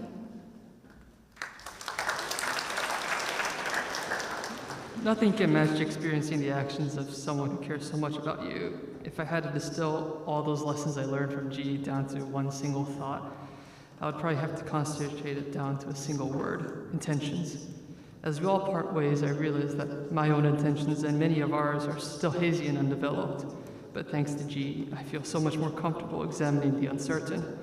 Nothing can match experiencing the actions of someone who cares so much about you. If I had to distill all those lessons I learned from G down to one single thought, I would probably have to concentrate it down to a single word: intentions. As we all part ways, I realize that my own intentions and many of ours are still hazy and undeveloped. But thanks to G, I feel so much more comfortable examining the uncertain,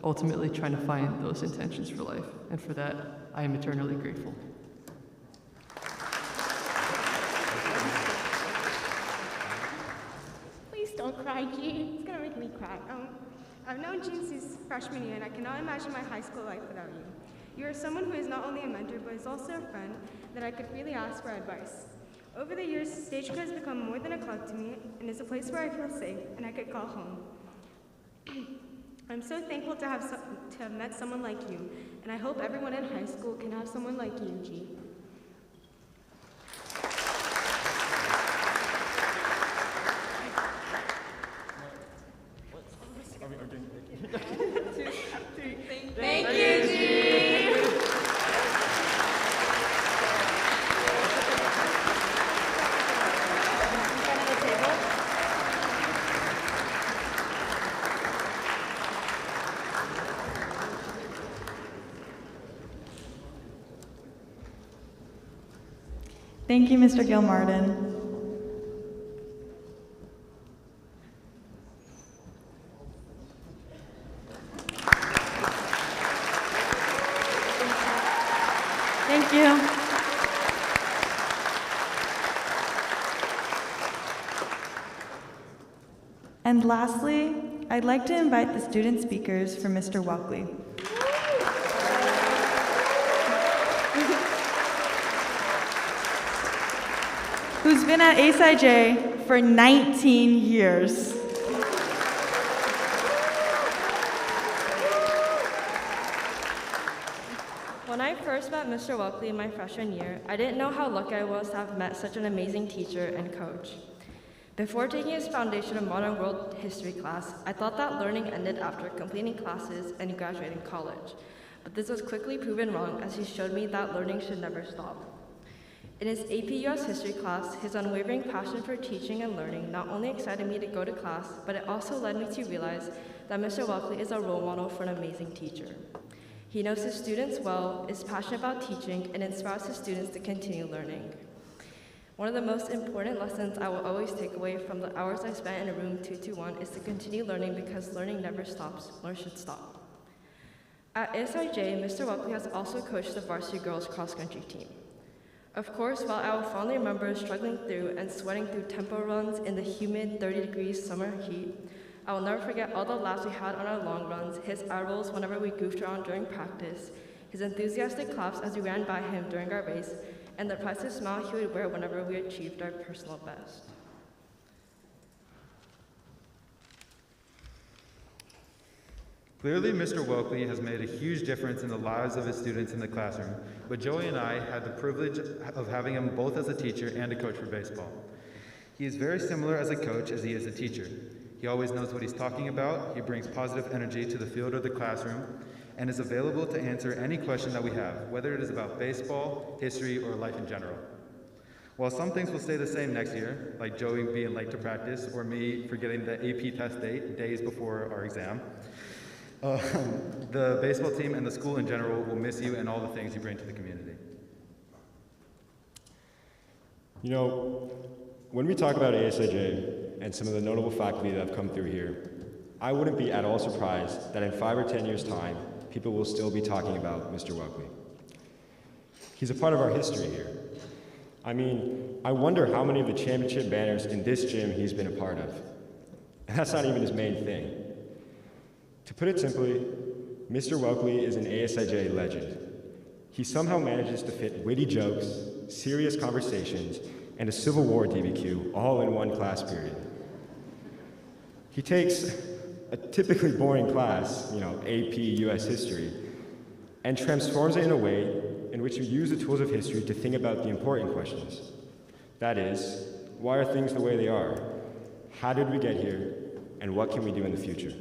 ultimately trying to find those intentions for life. And for that, I am eternally grateful. Please don't cry, G. It's gonna make me cry. I've known G since freshman year, and I cannot imagine my high school life without you. You are someone who is not only a mentor, but is also a friend that I could freely ask for advice. Over the years, Stagecoach has become more than a club to me, and is a place where I feel safe and I could call home. I'm so thankful to have met someone like you, and I hope everyone in high school can have someone like you, G. Thank you, G. Thank you, Mr. Gilmartin. Thank you. And lastly, I'd like to invite the student speakers for Mr. Welkley. Who's been at ASIJ for 19 years. When I first met Mr. Welkley in my freshman year, I didn't know how lucky I was to have met such an amazing teacher and coach. Before taking his Foundation of Modern World History class, I thought that learning ended after completing classes and graduating college. But this was quickly proven wrong, as he showed me that learning should never stop. In his AP US History class, his unwavering passion for teaching and learning not only excited me to go to class, but it also led me to realize that Mr. Welkley is a role model for an amazing teacher. He knows his students well, is passionate about teaching, and inspires his students to continue learning. One of the most important lessons I will always take away from the hours I spent in a room 221 is to continue learning, because learning never stops, nor should stop. At ASIJ, Mr. Welkley has also coached the varsity girls cross-country team. Of course, while I will fondly remember struggling through and sweating through tempo runs in the humid 30-degree summer heat, I will never forget all the laughs we had on our long runs, his eye rolls whenever we goofed around during practice, his enthusiastic claps as we ran by him during our race, and the priceless smile he would wear whenever we achieved our personal best. Clearly, Mr. Welkley has made a huge difference in the lives of his students in the classroom, but Joey and I had the privilege of having him both as a teacher and a coach for baseball. He is very similar as a coach as he is a teacher. He always knows what he's talking about, he brings positive energy to the field or the classroom, and is available to answer any question that we have, whether it is about baseball, history, or life in general. While some things will stay the same next year, like Joey being late to practice or me forgetting the AP test date days before our exam, the baseball team and the school in general will miss you and all the things you bring to the community. You know, when we talk about ASIJ and some of the notable faculty that have come through here, I wouldn't be at all surprised that in 5 or 10 years' time, people will still be talking about Mr. Welkley. He's a part of our history here. I mean, I wonder how many of the championship banners in this gym he's been a part of. And that's not even his main thing. To put it simply, Mr. Welkley is an ASIJ legend. He somehow manages to fit witty jokes, serious conversations, and a Civil War DBQ all in one class period. He takes a typically boring class, AP US history, and transforms it in a way in which you use the tools of history to think about the important questions. That is, why are things the way they are? How did we get here? And what can we do in the future?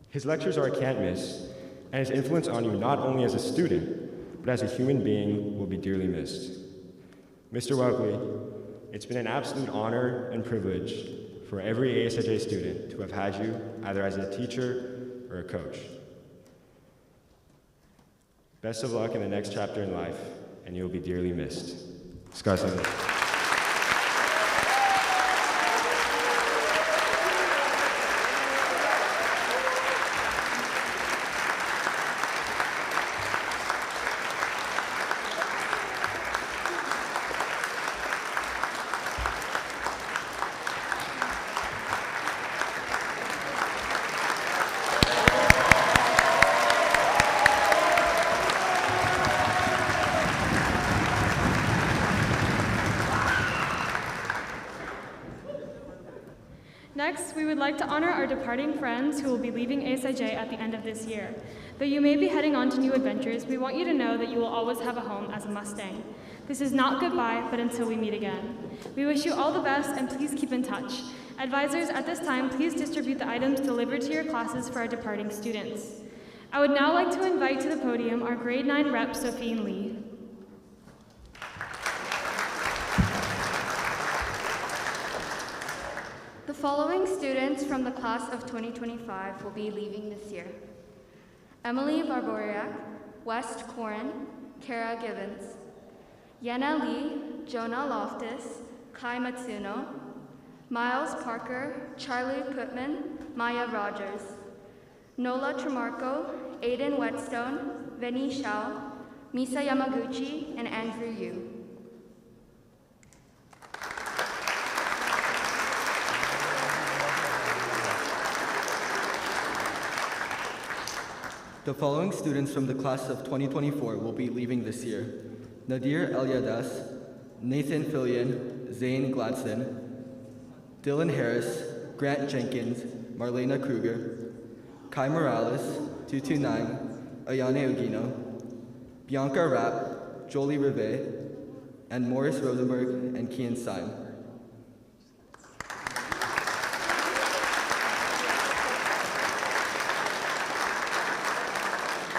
His lectures are a can't miss, and his influence on you not only as a student, but as a human being will be dearly missed. Mr. Welkley, it's been an absolute honor and privilege for every ASIJ student to have had you either as a teacher or a coach. Best of luck in the next chapter in life, and you'll be dearly missed. Skarsgård. Next, we would like to honor our departing friends who will be leaving ASIJ at the end of this year. Though you may be heading on to new adventures, we want you to know that you will always have a home as a Mustang. This is not goodbye, but until we meet again. We wish you all the best, and please keep in touch. Advisors, at this time, please distribute the items delivered to your classes for our departing students. I would now like to invite to the podium our grade 9 rep, Sophie Lee. The following students from the class of 2025 will be leaving this year. Emily Barboriak, West Corin, Kara Gibbons, Yenna Lee, Jonah Loftus, Kai Matsuno, Miles Parker, Charlie Putman, Maya Rogers, Nola Tremarco, Aiden Whetstone, Veni Shao, Misa Yamaguchi, and Andrew Yu. The following students from the class of 2024 will be leaving this year. Nadir Elyadas, Nathan Fillion, Zane Gladson, Dylan Harris, Grant Jenkins, Marlena Kruger, Kai Morales, 229, Ayane Ogino, Bianca Rapp, Jolie Rivet, and Morris Rosenberg and Kian Syme.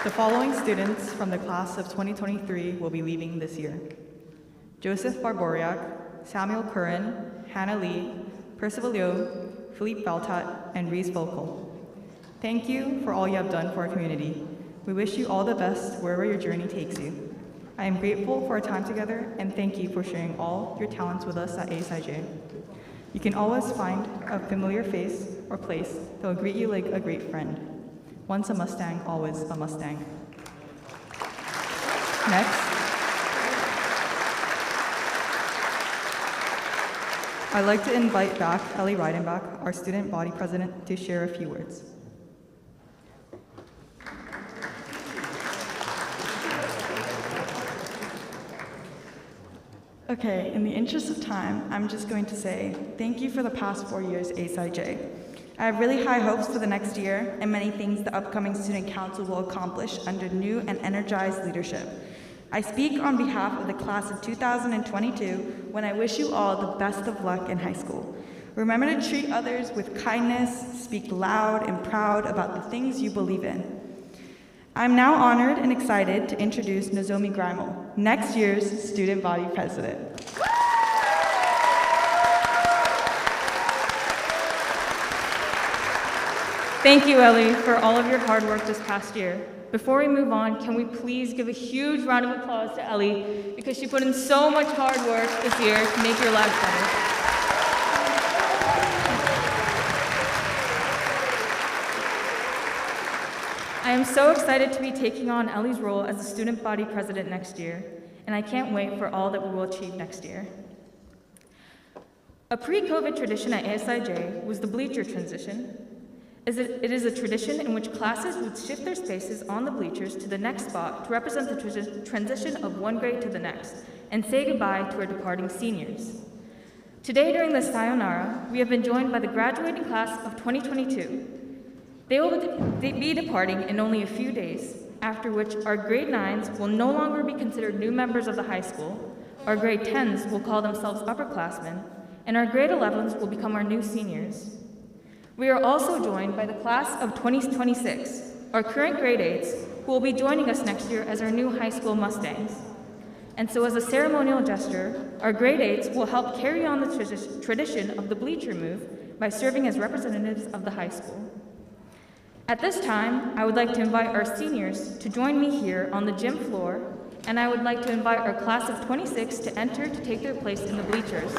The following students from the class of 2023 will be leaving this year. Joseph Barboriak, Samuel Curran, Hannah Lee, Percival Liu, Philippe Baltat, and Reese Volkel. Thank you for all you have done for our community. We wish you all the best wherever your journey takes you. I am grateful for our time together, and thank you for sharing all your talents with us at ASIJ. You can always find a familiar face or place that will greet you like a great friend. Once a Mustang, always a Mustang. Next, I'd like to invite back Ellie Reidenbach, our student body president, to share a few words. Okay, in the interest of time, I'm just going to say thank you for the past 4 years, ASIJ. I have really high hopes for the next year and many things the upcoming Student Council will accomplish under new and energized leadership. I speak on behalf of the class of 2022 when I wish you all the best of luck in high school. Remember to treat others with kindness, speak loud and proud about the things you believe in. I'm now honored and excited to introduce Nozomi Greimel, next year's student body president. Thank you, Ellie, for all of your hard work this past year. Before we move on, can we please give a huge round of applause to Ellie because she put in so much hard work this year to make your lives better. I am so excited to be taking on Ellie's role as the student body president next year, and I can't wait for all that we will achieve next year. A pre-COVID tradition at ASIJ was the bleacher transition. It is a tradition in which classes would shift their spaces on the bleachers to the next spot to represent the transition of one grade to the next and say goodbye to our departing seniors. Today, during the Sayonara, we have been joined by the graduating class of 2022. They will be departing in only a few days, after which our grade 9s will no longer be considered new members of the high school, our grade 10s will call themselves upperclassmen, and our grade 11s will become our new seniors. We are also joined by the class of 2026, our current grade 8s, who will be joining us next year as our new high school Mustangs. And so as a ceremonial gesture, our grade 8s will help carry on the tradition of the Bleacher move by serving as representatives of the high school. At this time, I would like to invite our seniors to join me here on the gym floor, and I would like to invite our class of 26 to enter to take their place in the bleachers.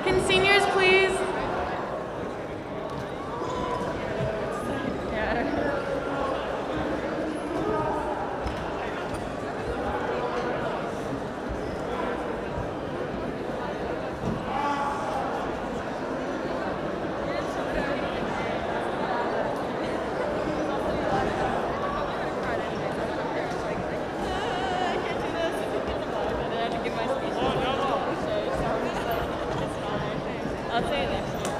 Can seniors please? I'll say it next year.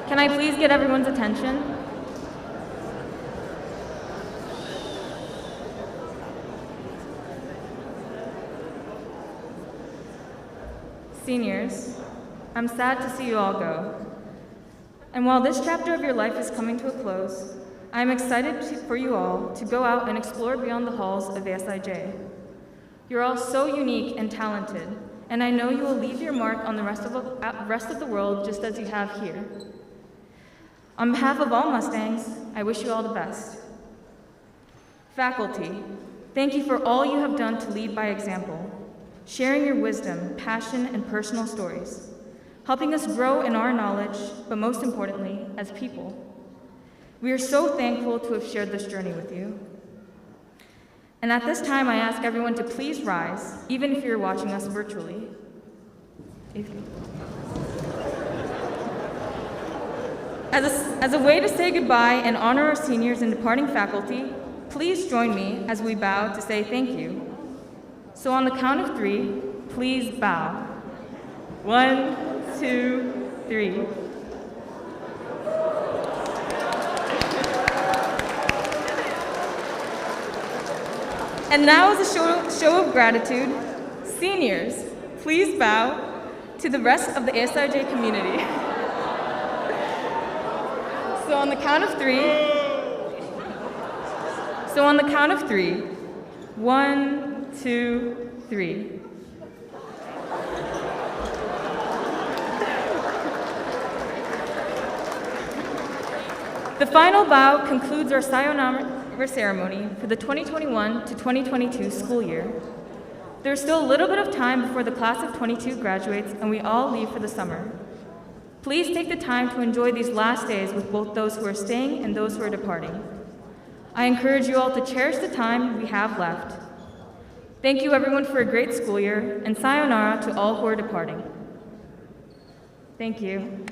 Can I please get everyone's attention? Seniors, I'm sad to see you all go. And while this chapter of your life is coming to a close, I am excited for you all to go out and explore beyond the halls of ASIJ. You're all so unique and talented, and I know you will leave your mark on the rest of the world just as you have here. On behalf of all Mustangs, I wish you all the best. Faculty, thank you for all you have done to lead by example, sharing your wisdom, passion, and personal stories, helping us grow in our knowledge, but most importantly, as people. We are so thankful to have shared this journey with you. And at this time, I ask everyone to please rise, even if you're watching us virtually. As a way to say goodbye and honor our seniors and departing faculty, please join me as we bow to say thank you. So on the count of 3, please bow. 1, 2, 3. And now, as a show of gratitude, seniors, please bow to the rest of the ASIJ community. So on the count of 3. So on the count of 3. 1, 2, 3. The final bow concludes our Sayonara Ceremony for the 2021 to 2022 school year. There's still a little bit of time before the class of 22 graduates and we all leave for the summer. Please take the time to enjoy these last days with both those who are staying and those who are departing. I encourage you all to cherish the time we have left. Thank you everyone for a great school year, and sayonara to all who are departing. Thank you.